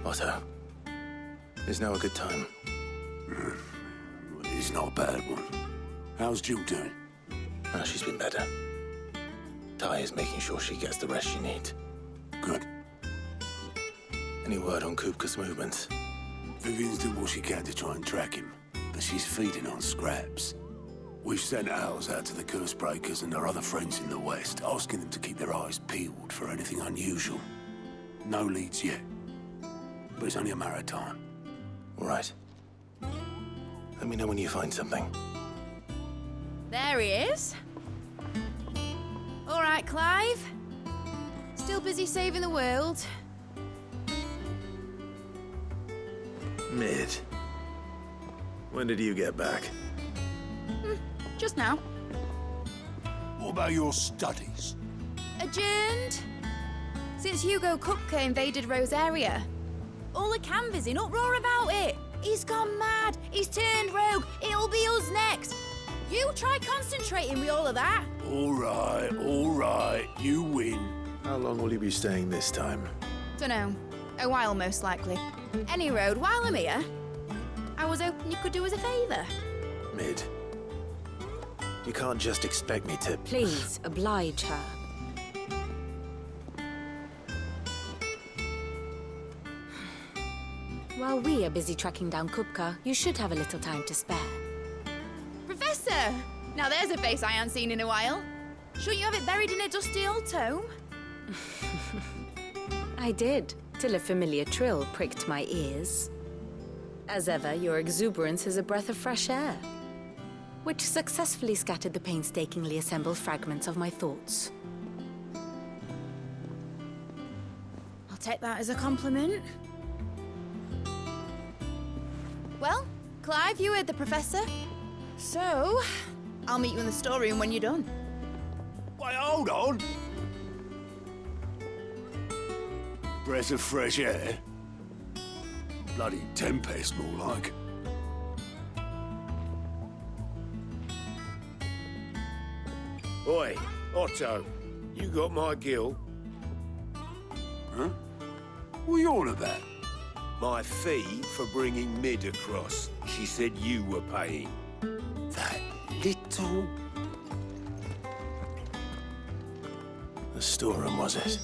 Otto, is now a good time? It's not a bad one. How's Jill doing? Oh, she's been better. Ty is making sure she gets the rest she needs. Good. Any word on Kupka's movements? Vivian's doing what she can to try and track him, but she's feeding on scraps. We've sent ours out to the Curse Breakers and our other friends in the West, asking them to keep their eyes peeled for anything unusual. No leads yet, but it's only a matter of time. All right. Let me know when you find something. There he is. All right, Clive. Still busy saving the world. Mid. When did you get back? Just now. What about your studies? Adjourned. Since Hugo Kupka invaded Rosaria. All the canvas in uproar about it. He's gone mad. He's turned rogue. It'll be us next. You try concentrating with all of that. All right. You win. How long will you be staying this time? Dunno. A while, most likely. Any road, while I'm here, I was hoping you could do us a favour. Mid. You can't just expect me to... Please, oblige her. While we are busy tracking down Kupka, you should have a little time to spare. Professor! Now there's a face I haven't seen in a while. Shouldn't you have it buried in a dusty old tome? I did, till a familiar trill pricked my ears. As ever, your exuberance is a breath of fresh air, which successfully scattered the painstakingly assembled fragments of my thoughts. I'll take that as a compliment. Well, Clive, you heard the professor. So, I'll meet you in the storeroom when you're done. Wait, hold on. Breath of fresh air? Bloody tempest, more like. Oi, Otto, you got my gill? Huh? What are you on about? My fee for bringing Mid across. She said you were paying. That little... The storeroom, was it?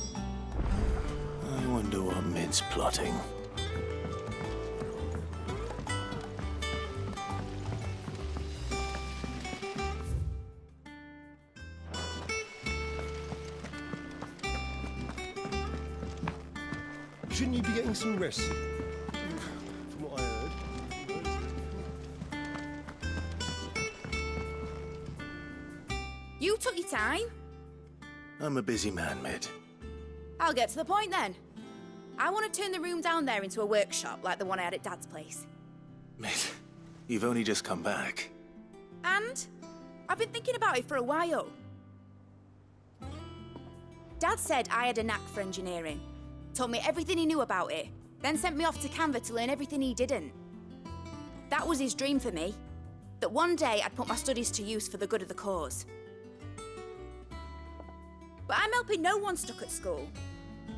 I wonder what Mid's plotting. Shouldn't you be getting some rest? From what I heard. You took your time. I'm a busy man, Mid. I'll get to the point then. I want to turn the room down there into a workshop like the one I had at Dad's place. Mid, you've only just come back. And I've been thinking about it for a while. Dad said I had a knack for engineering. Told me everything he knew about it, then sent me off to Canva to learn everything he didn't. That was his dream for me, that one day I'd put my studies to use for the good of the cause. But I'm helping no one stuck at school.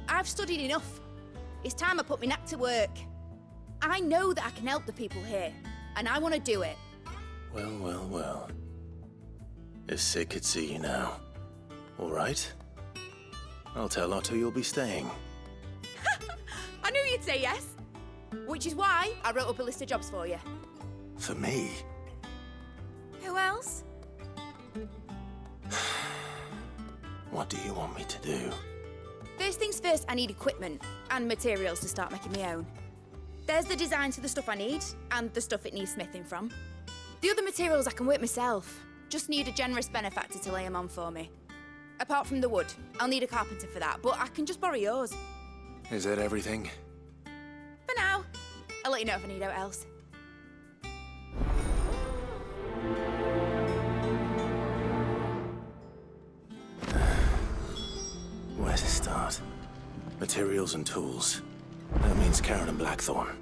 I've studied enough. It's time I put my knack to work. I know that I can help the people here, and I want to do it. Well. If Sid could see you now. All right. I'll tell Otto you'll be staying. I knew you'd say yes. Which is why I wrote up a list of jobs for you. For me? Who else? What do you want me to do? First things first, I need equipment and materials to start making my own. There's the designs for the stuff I need and the stuff it needs smithing from. The other materials I can work myself. Just need a generous benefactor to lay them on for me. Apart from the wood, I'll need a carpenter for that, but I can just borrow yours. Is that everything? For now. I'll let you know if I need out else. Where to start? Materials and tools. That means Karen and Blackthorn.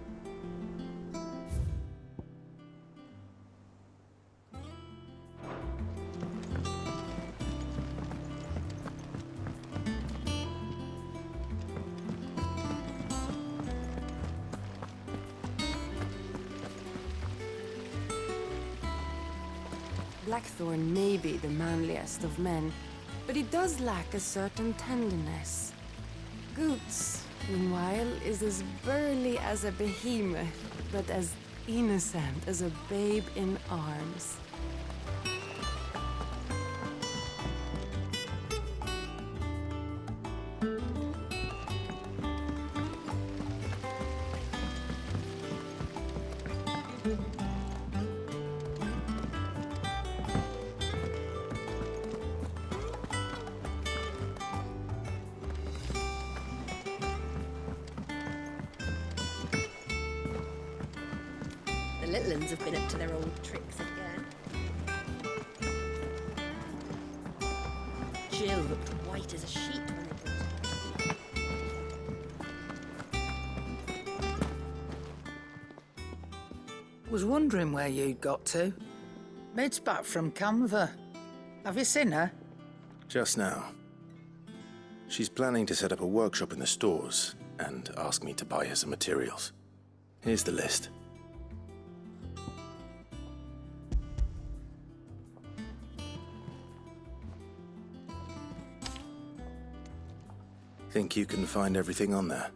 Blackthorn may be the manliest of men, but he does lack a certain tenderness. Goots, meanwhile, is as burly as a behemoth, but as innocent as a babe in arms. The little uns have been up to their old tricks again. Jill looked white as a sheet when they brought her. Was wondering where you'd got to. Mid's back from Canva. Have you seen her? Just now. She's planning to set up a workshop in the stores and ask me to buy her some materials. Here's the list. Think you can find everything on there?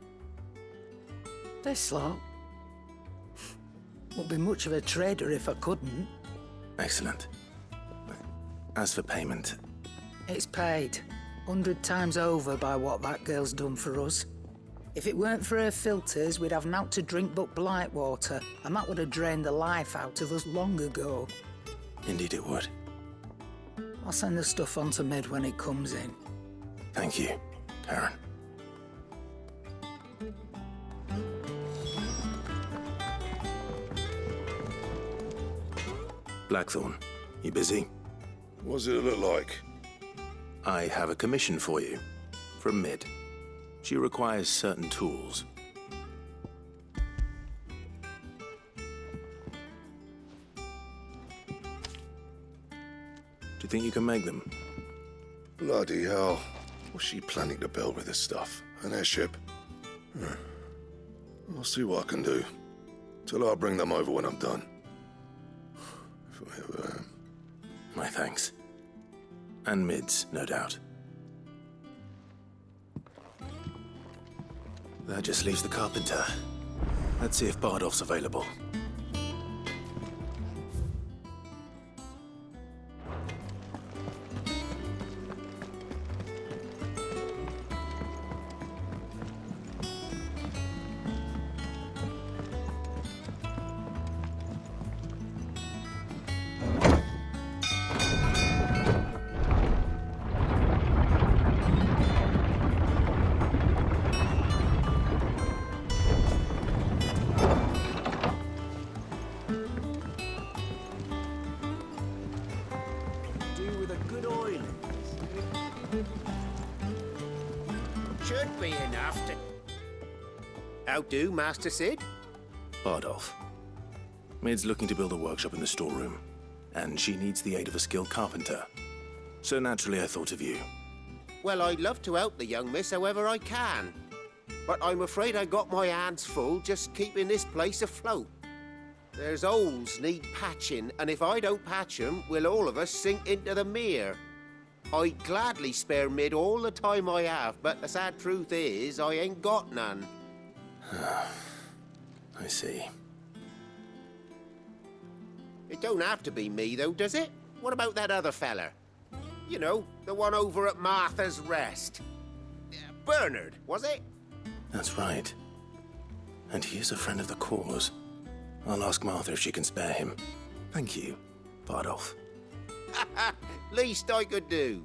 This lot. Wouldn't be much of a trader if I couldn't. Excellent. As for payment, It's paid 100 times over by what that girl's done for us. If it weren't for her filters, we'd have naught to drink but blight water, and that would have drained the life out of us long ago. indeed it would. I'll send the stuff on to Mid when it comes in. Thank you, Karen. Blackthorn, you busy? What's it look like? I have a commission for you. From Mid. She requires certain tools. Do you think you can make them? Bloody hell. What's she planning to build with this stuff? An airship? I'll see what I can do. Tell her I'll bring them over when I'm done. If I ever am. My thanks. And Mid's, no doubt. That just leaves the carpenter. Let's see if Bardolph's available. Should be enough to... How do, Master Sid? Bardolph. Mid's looking to build a workshop in the storeroom, and she needs the aid of a skilled carpenter. So naturally I thought of you. Well, I'd love to help the young miss however I can. But I'm afraid I got my hands full just keeping this place afloat. There's holes need patching, and if I don't patch 'em, we'll all of us sink into the mere. I'd gladly spare Mid all the time I have, but the sad truth is, I ain't got none. I see. It don't have to be me, though, does it? What about that other feller? You know, the one over at Martha's Rest. Bernard, was it? That's right. And he is a friend of the cause. I'll ask Martha if she can spare him. Thank you, Bardolph. Least I could do.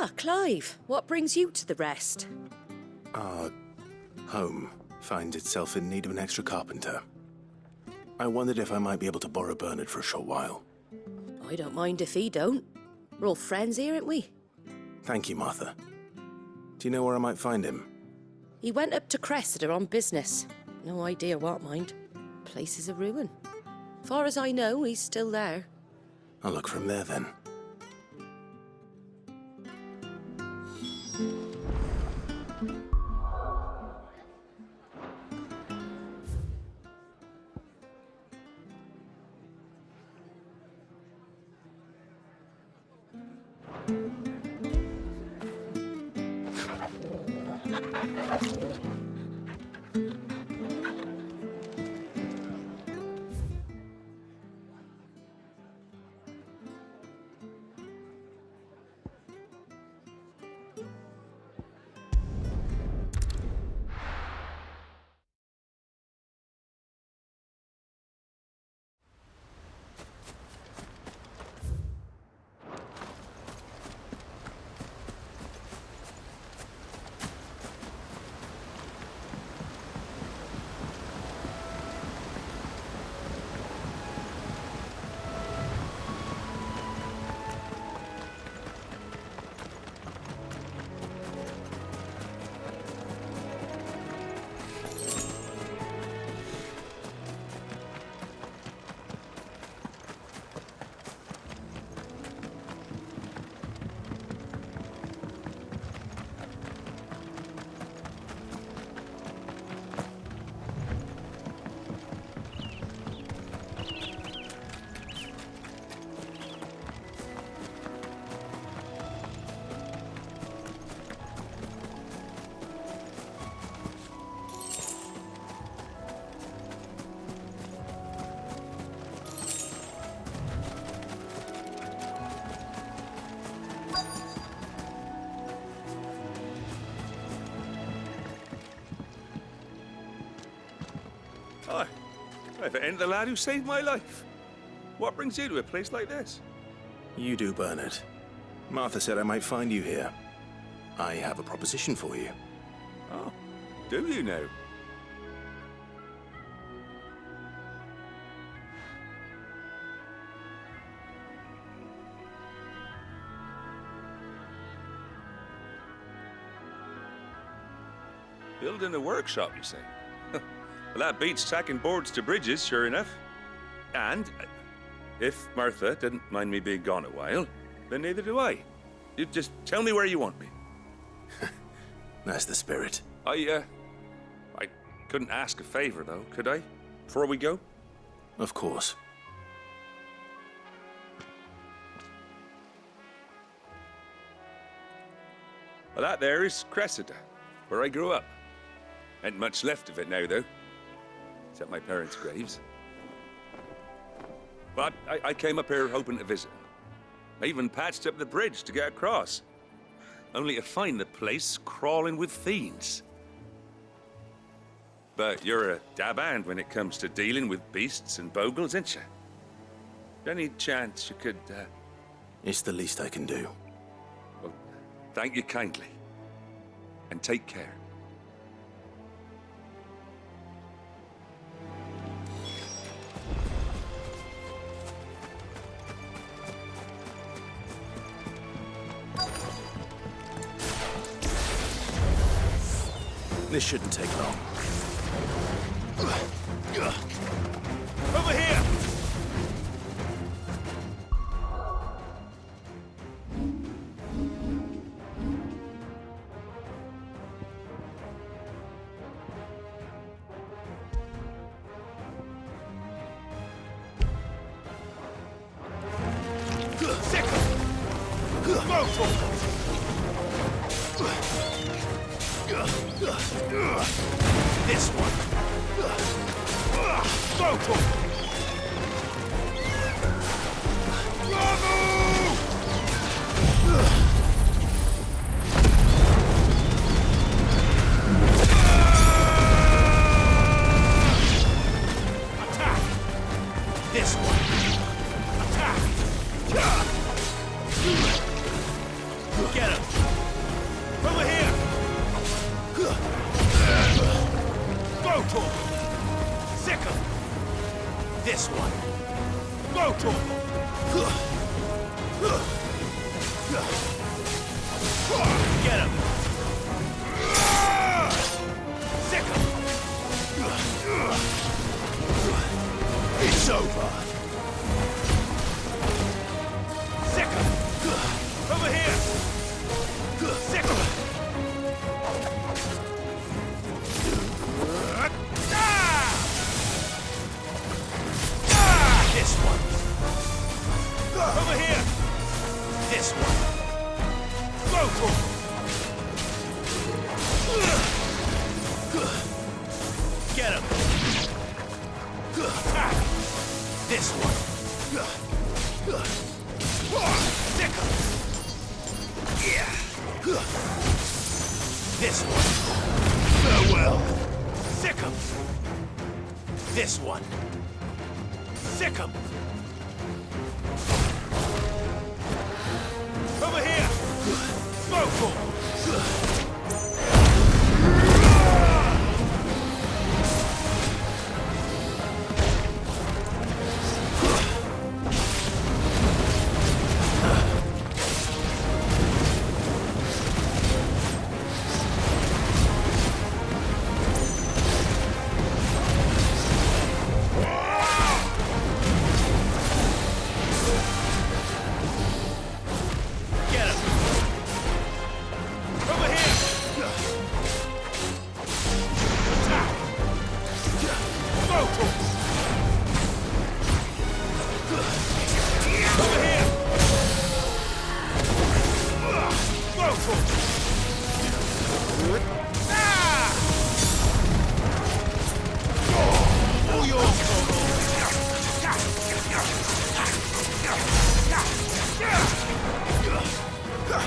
Ah, Clive, what brings you to the rest? Our home finds itself in need of an extra carpenter. I wondered if I might be able to borrow Bernard for a short while. I don't mind if he don't. We're all friends here, aren't we? Thank you, Martha. Do you know where I might find him? He went up to Cressida on business. No idea what, mind. Place is a ruin. Far as I know, he's still there. I'll look from there then. Hi. If it ain't the lad who saved my life. What brings you to a place like this? You do, Bernard. Martha said I might find you here. I have a proposition for you. Oh, do you now? Building a workshop, you say? Well, that beats tacking boards to bridges, sure enough. And if Martha didn't mind me being gone a while, then neither do I. You just tell me where you want me. That's the spirit. I couldn't ask a favor, though, could I? Before we go? Of course. Well, that there is Cressida, where I grew up. Ain't much left of it now, though. Except my parents' graves. But I came up here hoping to visit. I even patched up the bridge to get across. Only to find the place crawling with fiends. But you're a dab hand when it comes to dealing with beasts and bogles, ain't you? Any chance you could, It's the least I can do. Well, thank you kindly. And take care. This shouldn't take long. Over here! This one. Attack! This one. Attack! Get him! This one. Go to him. Get him. Sick him. It's over. Sick him. Over here. Sick him. This one. Over here. This one. Go for it. Get him. This one. Stick him. Yeah. This one. Farewell. Sick him. This one. Sick him. Over here. Go for it.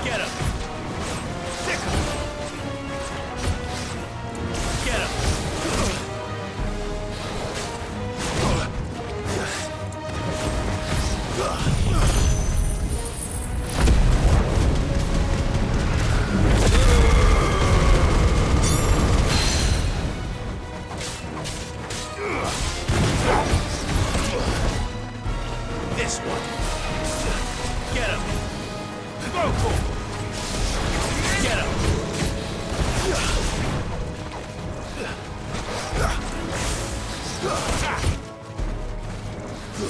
Get him! Stick him! Get him! This one! Get him! Go for it! Get him!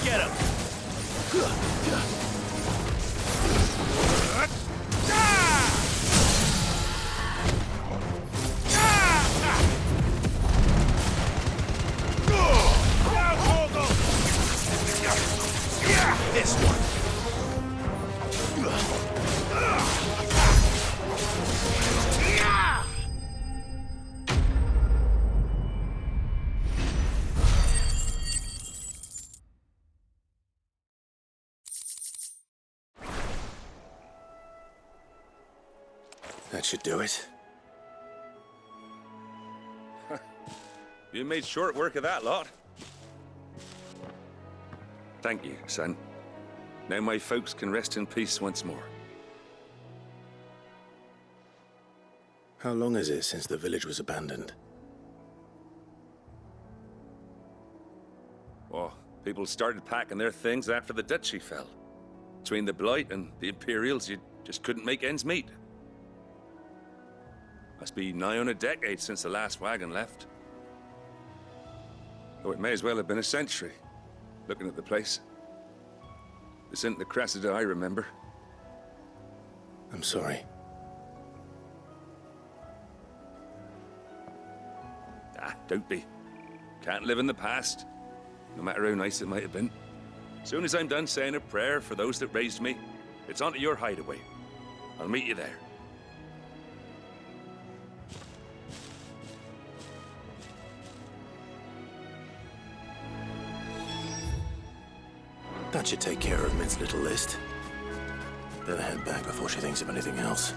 Get him! This one! That should do it. You made short work of that lot. Thank you, son. Now my folks can rest in peace once more. How long is it since the village was abandoned? Oh, people started packing their things after the duchy fell. Between the Blight and the Imperials, you just couldn't make ends meet. Must be nigh on a decade since the last wagon left. Though it may as well have been a century, looking at the place. This isn't the Cressida I remember. I'm sorry. Ah, don't be. Can't live in the past, no matter how nice it might have been. Soon as I'm done saying a prayer for those that raised me, it's on to your hideaway. I'll meet you there. That should take care of Mint's little list. Better head back before she thinks of anything else.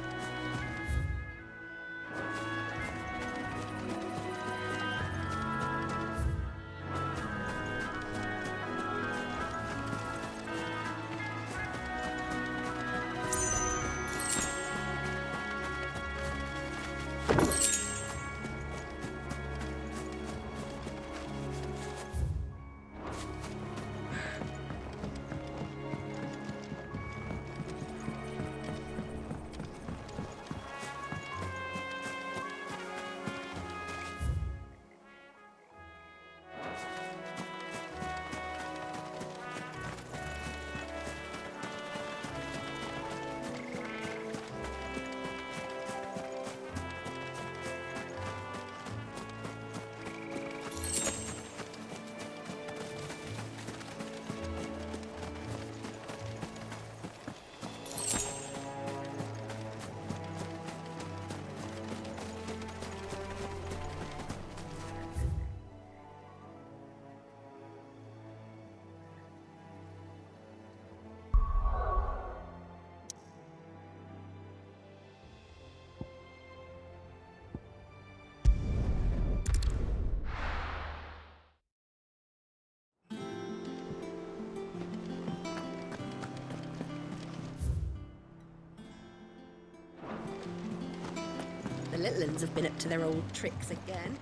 villains have been up to their old tricks again.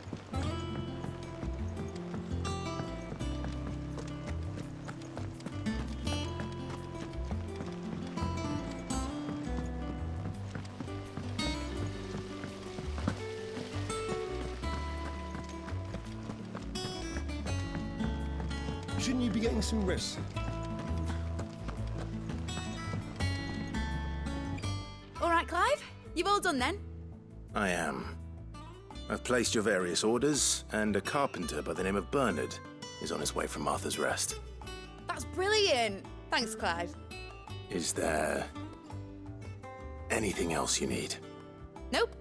Shouldn't you be getting some rest? All right, Clive. You've all done then? I am. I've placed your various orders, and a carpenter by the name of Bernard is on his way from Arthur's Rest. That's brilliant. Thanks, Clive. Is there anything else you need? Nope.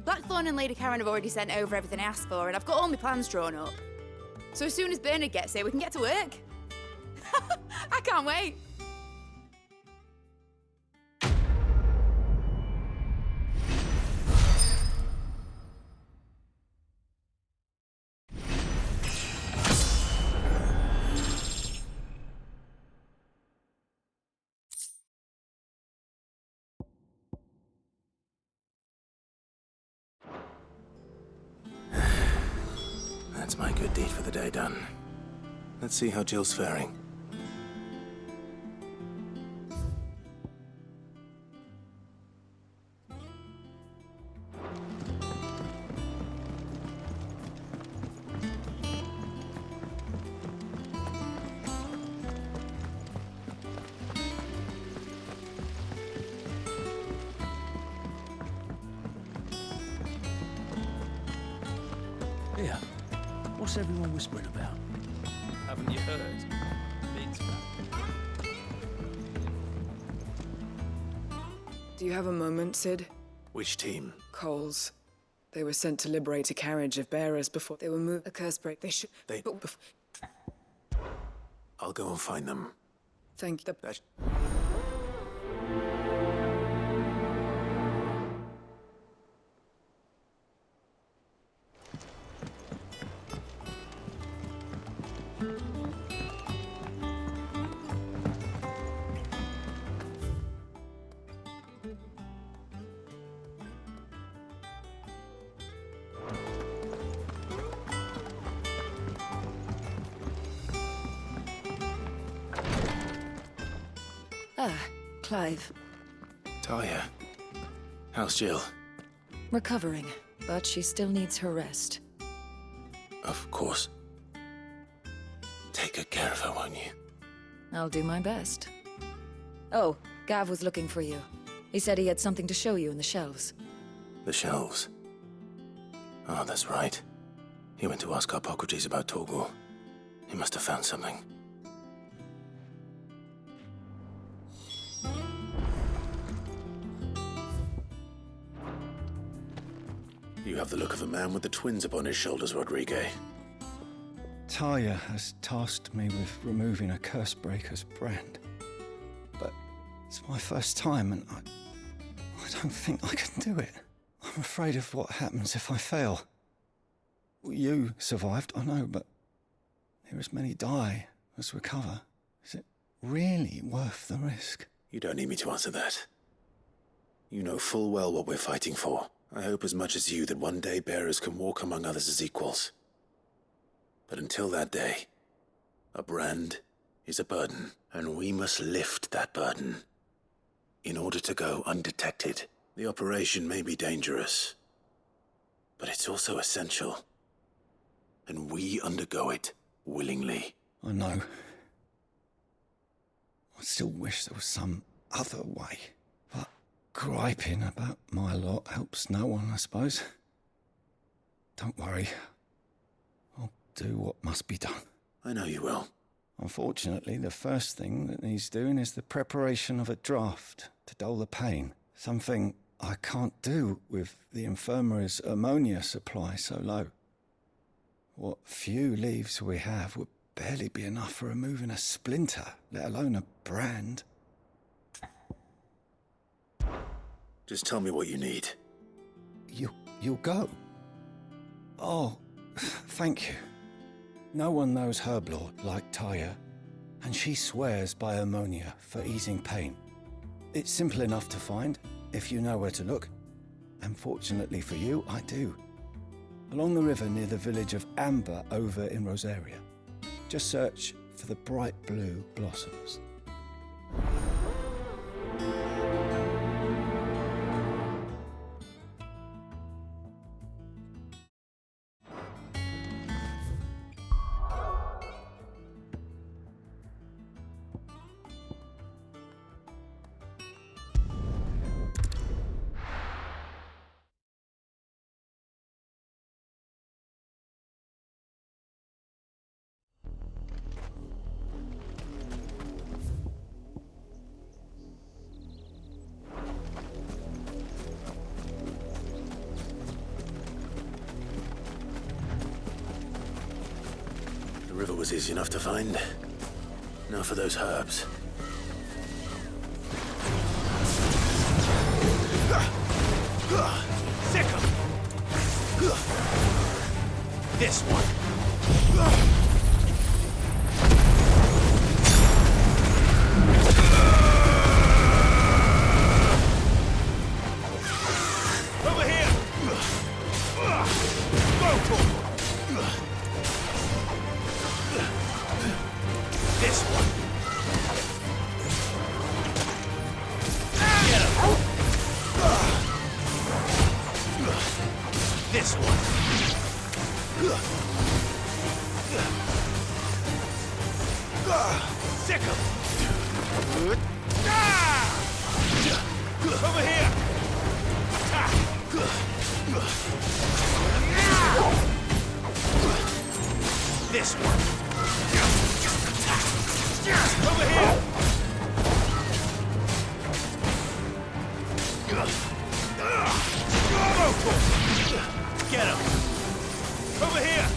Blackthorn and Lady Karen have already sent over everything I asked for, and I've got all my plans drawn up. So as soon as Bernard gets here, we can get to work. I can't wait. That's my good deed for the day done. Let's see how Jill's faring. Yeah. What's everyone whispering about? Haven't you heard? Beats back. Do you have a moment, Sid? Which team? Coles. They were sent to liberate a carriage of bearers before they were moved. A curse break. They should. They. I'll go and find them. Thank you. Ah, Clive. Talia. How's Jill? Recovering, but she still needs her rest. Of course. Take good care of her, won't you? I'll do my best. Oh, Gav was looking for you. He said he had something to show you in the shelves. The shelves. Oh, that's right. He went to ask Harpocrates about Torgor. He must have found something. You have the look of a man with the twins upon his shoulders, Rodrigue. Talia has tasked me with removing a Cursebreaker's brand. But it's my first time, and I don't think I can do it. I'm afraid of what happens if I fail. You survived, I know, but there as many die as recover. Is it really worth the risk? You don't need me to answer that. You know full well what we're fighting for. I hope as much as you that one day bearers can walk among others as equals. But until that day, a brand is a burden, and we must lift that burden in order to go undetected. The operation may be dangerous, but it's also essential, and we undergo it willingly. I know. I still wish there was some other way, but griping about my lot helps no one, I suppose. Don't worry. I'll do what must be done. I know you will. Unfortunately, the first thing that needs doing is the preparation of a draft to dull the pain. Something I can't do with the infirmary's ammonia supply so low. What few leaves we have would barely be enough for removing a splinter, let alone a brand. Just tell me what you need. You'll go? Oh, thank you. No one knows Herblord like Talia, and she swears by ammonia for easing pain. It's simple enough to find, if you know where to look. And fortunately for you, I do. Along the river near the village of Amber over in Rosaria. Just search for the bright blue blossoms. The river was easy enough to find. Now for those herbs. Sick 'em! This one. Over here! Go for it! This one. Get him! This one. Sick 'em! Over here! Attack! This one. Over here! Get him! Over here!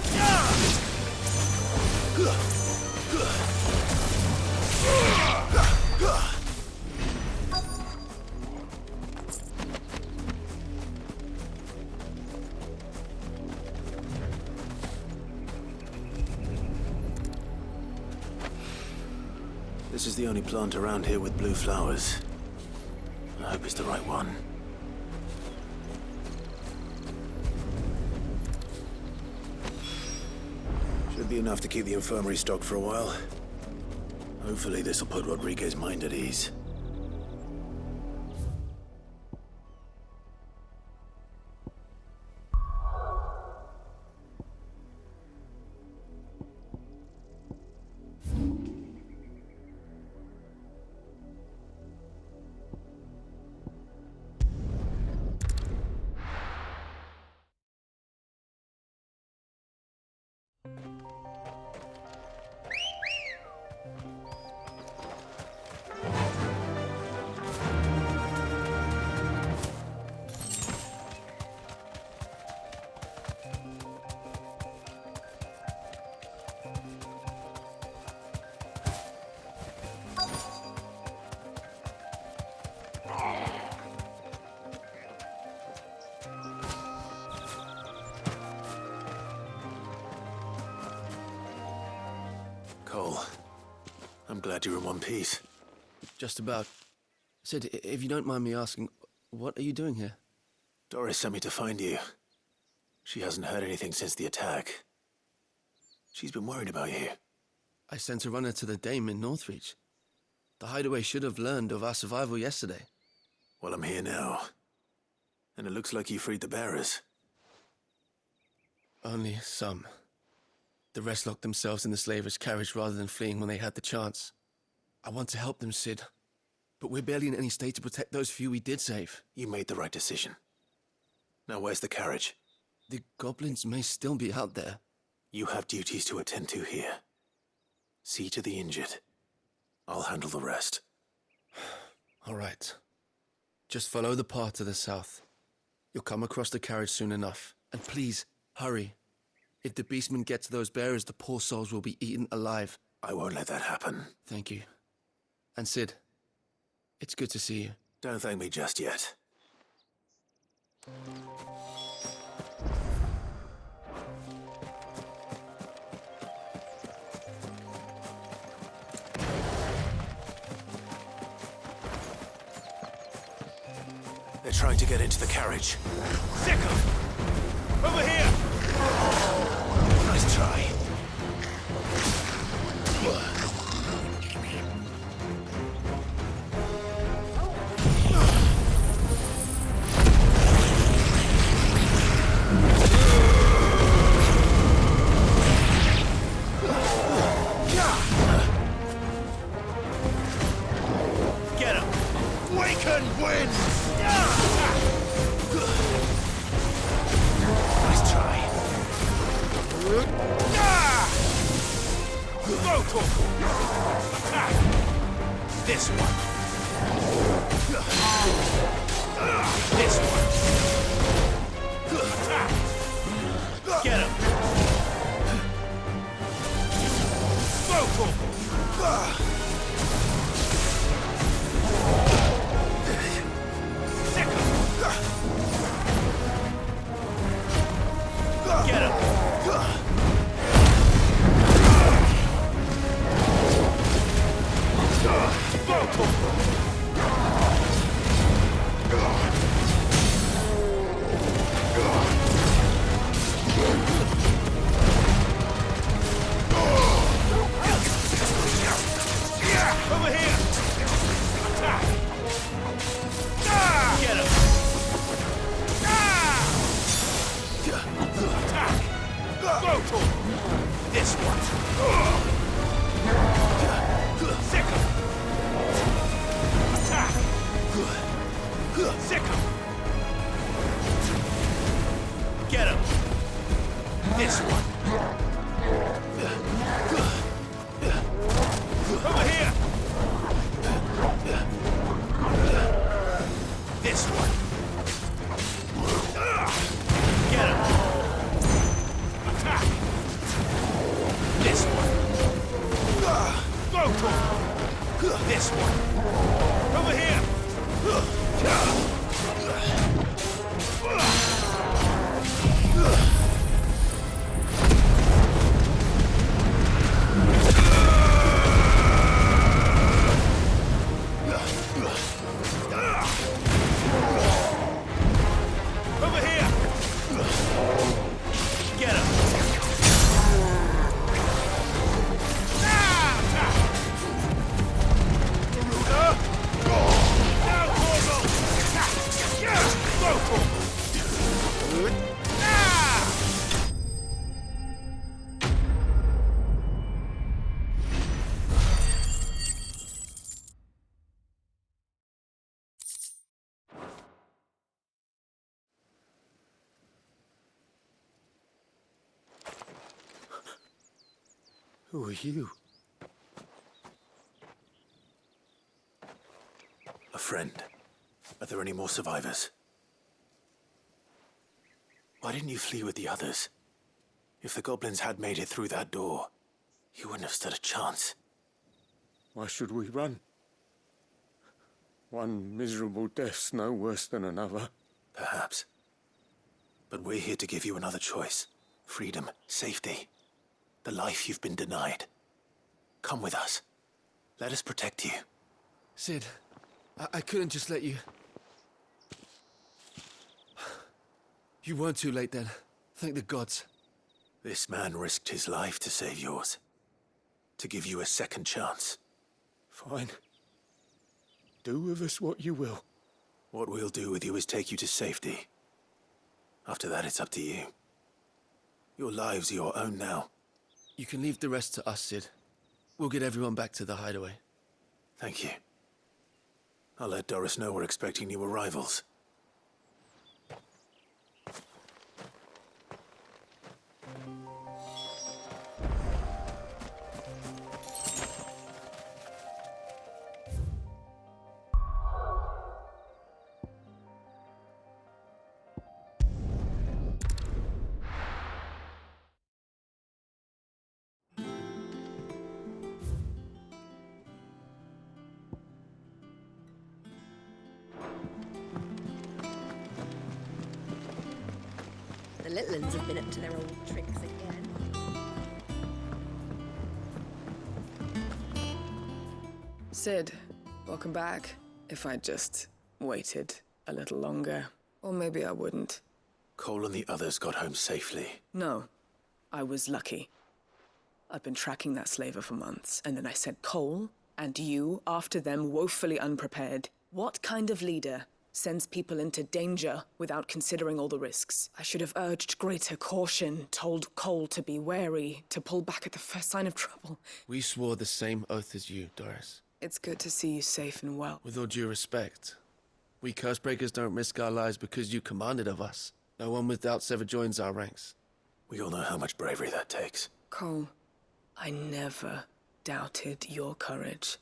This is the only plant around here with blue flowers. I hope it's the right one. Should be enough to keep the infirmary stocked for a while. Hopefully this will put Rodriguez's mind at ease. Cole, I'm glad you're in one piece. Just about. Sid, if you don't mind me asking, what are you doing here? Doris sent me to find you. She hasn't heard anything since the attack. She's been worried about you. I sent a runner to the Dame in Northreach. The hideaway should have learned of our survival yesterday. Well, I'm here now. And it looks like you freed the bearers. Only some. The rest locked themselves in the slaver's carriage rather than fleeing when they had the chance. I want to help them, Sid. But we're barely in any state to protect those few we did save. You made the right decision. Now where's the carriage? The goblins may still be out there. You have duties to attend to here. See to the injured. I'll handle the rest. All right. Just follow the path to the south. You'll come across the carriage soon enough. And please, hurry. If the beastmen get to those bearers, the poor souls will be eaten alive. I won't let that happen. Thank you. And Sid, it's good to see you. Don't thank me just yet. There trying to get into the carriage. Second! Over here! Nice try. Get him! We can win! Nice try. Go, attack! This one. This one. Attack! Get him! Go, Get him! Over here! Attack! Get him! Attack! Go to him! This one! Sick him! Attack! Sick him! Get him! This one! Over here! This one! Get him! Attack! This one! Go to him! This one! Over here! Over here! Get him! Who are you? A friend. Are there any more survivors? Why didn't you flee with the others? If the goblins had made it through that door, you wouldn't have stood a chance. Why should we run? One miserable death's no worse than another. Perhaps. But we're here to give you another choice. Freedom, safety. The life you've been denied. Come with us. Let us protect you. Sid, I couldn't just let you... You weren't too late then. Thank the gods. This man risked his life to save yours. To give you a second chance. Fine. Do with us what you will. What we'll do with you is take you to safety. After that, it's up to you. Your lives are your own now. You can leave the rest to us, Sid. We'll get everyone back to the hideaway. Thank you. I'll let Doris know we're expecting new arrivals. The little ones have been up to their old tricks again. Sid, welcome back. If I just waited a little longer. Or maybe I wouldn't. Cole and the others got home safely. No, I was lucky. I've been tracking that slaver for months, and then I sent Cole and you after them, woefully unprepared. What kind of leader sends people into danger without considering all the risks? I should have urged greater caution, told Cole to be wary, to pull back at the first sign of trouble. We swore the same oath as you, Doris. It's good to see you safe and well. With all due respect, we Cursebreakers don't risk our lives because you commanded of us. No one with doubts ever joins our ranks. We all know how much bravery that takes. Cole, I never doubted your courage.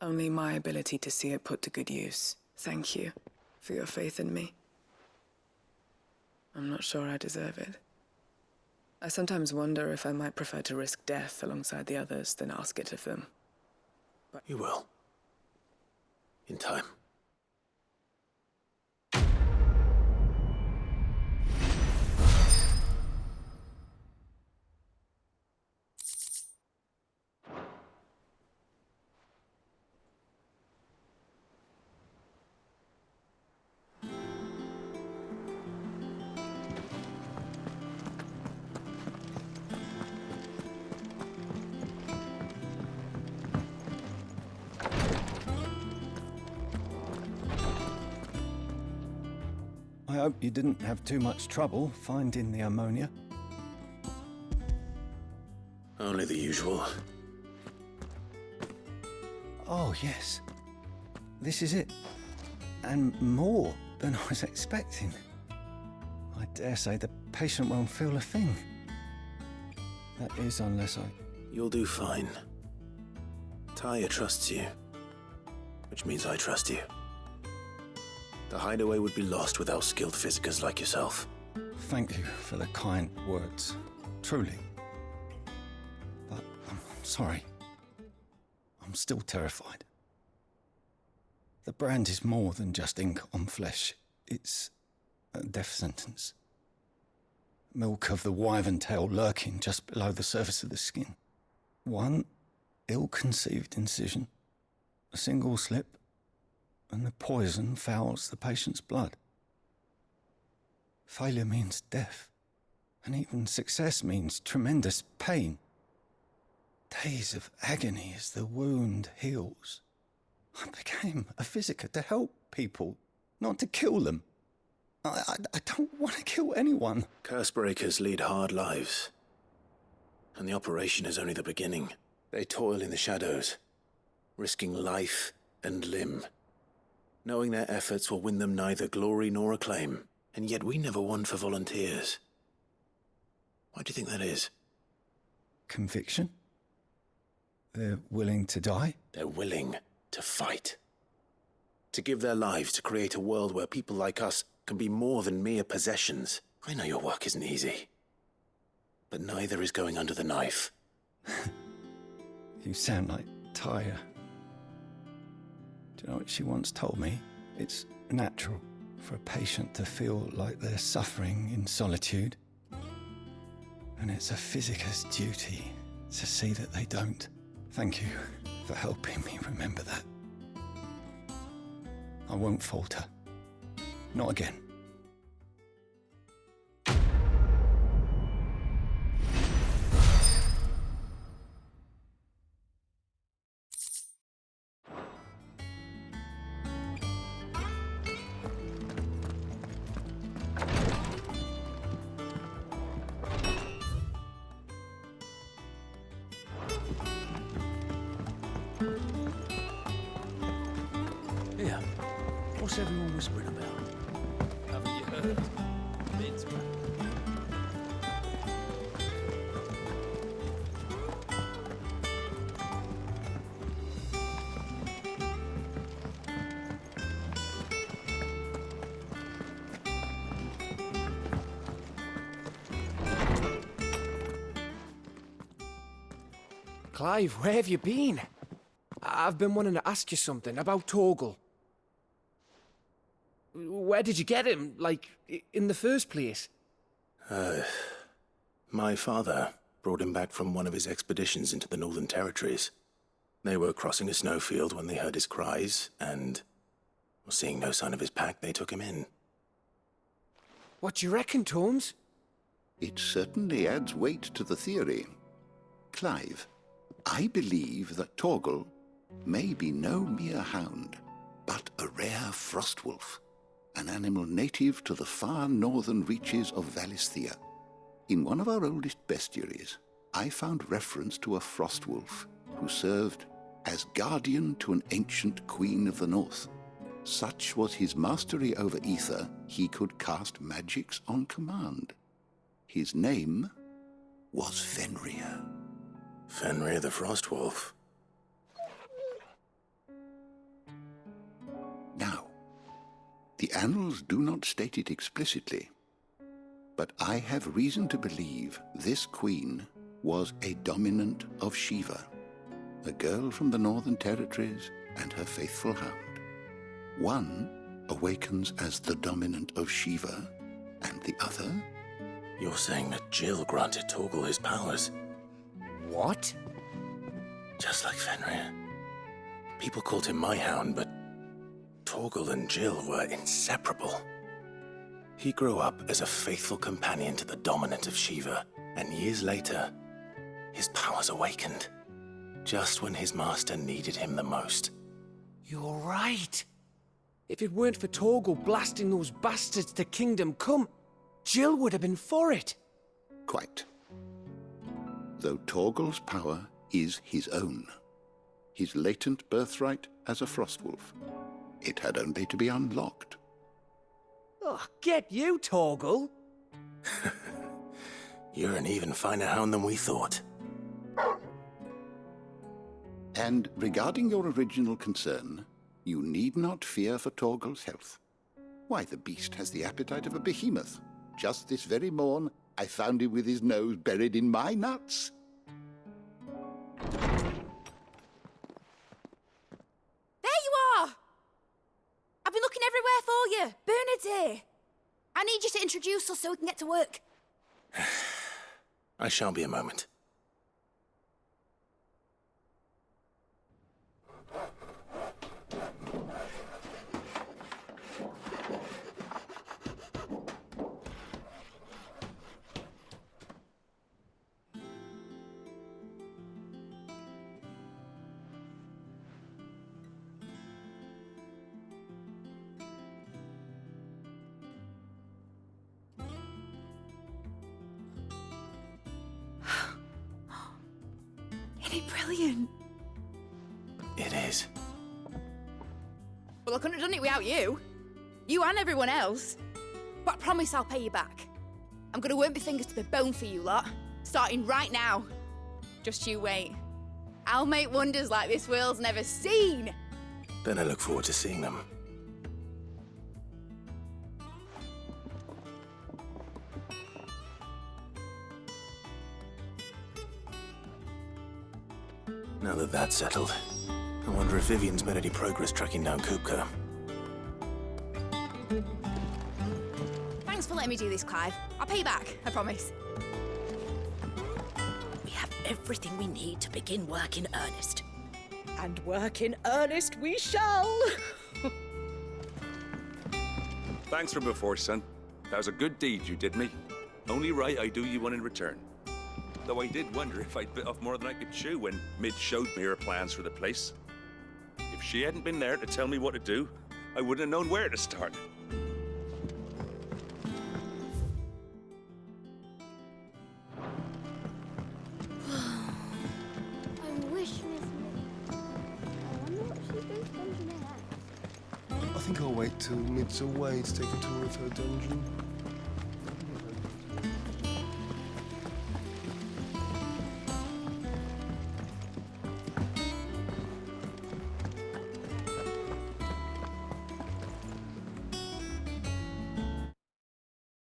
Only my ability to see it put to good use. Thank you for your faith in me. I'm not sure I deserve it. I sometimes wonder if I might prefer to risk death alongside the others than ask it of them. But you will. In time. I hope you didn't have too much trouble finding the ammonia. Only the usual. Oh, yes. This is it. And more than I was expecting. I dare say the patient won't feel a thing. That is, unless I... You'll do fine. Taya trusts you. Which means I trust you. The hideaway would be lost without skilled physicers like yourself. Thank you for the kind words. Truly. But I'm sorry. I'm still terrified. The brand is more than just ink on flesh. It's a death sentence. Milk of the wyvern tail lurking just below the surface of the skin. One ill-conceived incision, a single slip, and the poison fouls the patient's blood. Failure means death, and even success means tremendous pain. Days of agony as the wound heals. I became a physiker to help people, not to kill them. I don't want to kill anyone. Cursebreakers lead hard lives. And the operation is only the beginning. They toil in the shadows, risking life and limb, knowing their efforts will win them neither glory nor acclaim. And yet we never won for volunteers. Why do you think that is? Conviction? They're willing to die? They're willing to fight. To give their lives to create a world where people like us can be more than mere possessions. I know your work isn't easy. But neither is going under the knife. You sound like Taya. Do you know what she once told me? It's natural for a patient to feel like they're suffering in solitude. And it's a physiker's duty to see that they don't. Thank you for helping me remember that. I won't falter. Not again. Here, what's everyone whispering about? Haven't you heard? Mid's back. Clive, where have you been? I've been wanting to ask you something about Torgal. Where did you get him, like, in the first place? My father brought him back from one of his expeditions into the Northern Territories. They were crossing a snowfield when they heard his cries, and Seeing no sign of his pack, they took him in. What do you reckon, Torms? It certainly adds weight to the theory. Clive, I believe that Torgal may be no mere hound, but a rare frostwolf, an animal native to the far northern reaches of Valisthea. In one of our oldest bestiaries, I found reference to a frostwolf who served as guardian to an ancient queen of the north. Such was his mastery over ether, he could cast magics on command. His name was Fenrir. Fenrir the Frostwolf. Now, the annals do not state it explicitly, but I have reason to believe this queen was a dominant of Shiva, a girl from the Northern Territories and her faithful hound. One awakens as the dominant of Shiva, and the other... You're saying that Jill granted Torgal his powers? What? Just like Fenrir. People called him my hound, but Torgal and Jill were inseparable. He grew up as a faithful companion to the dominant of Shiva, and years later, his powers awakened. Just when his master needed him the most. You're right. If it weren't for Torgal blasting those bastards to Kingdom Come, Jill would have been for it. Quite. Though Torgal's power is his own, his latent birthright as a Frostwolf. It had only to be unlocked. Oh, get you, Torgal! You're an even finer hound than we thought. And regarding your original concern, you need not fear for Torgal's health. Why, the beast has the appetite of a behemoth. Just this very morn, I found him with his nose buried in my nuts. There you are! I've been looking everywhere for you. Bernard's here. I need you to introduce us so we can get to work. I shan't be a moment. Isn't it brilliant? It is. Well, I couldn't have done it without you. You and everyone else. But I promise I'll pay you back. I'm gonna work my fingers to the bone for you lot, starting right now. Just you wait. I'll make wonders like this world's never seen. Then I look forward to seeing them. Now that that's settled, I wonder if Vivian's made any progress tracking down Kupka. Thanks for letting me do this, Clive. I'll pay you back, I promise. We have everything we need to begin work in earnest. And work in earnest we shall! Thanks for before, son. That was a good deed you did me. Only right I do you one in return. Though I did wonder if I'd bit off more than I could chew when Mid showed me her plans for the place. If she hadn't been there to tell me what to do, I wouldn't have known where to start. I wish Miss Minnie. I wonder what she thinks dungeon next. I think I'll wait till Mid's away to take a tour of her dungeon.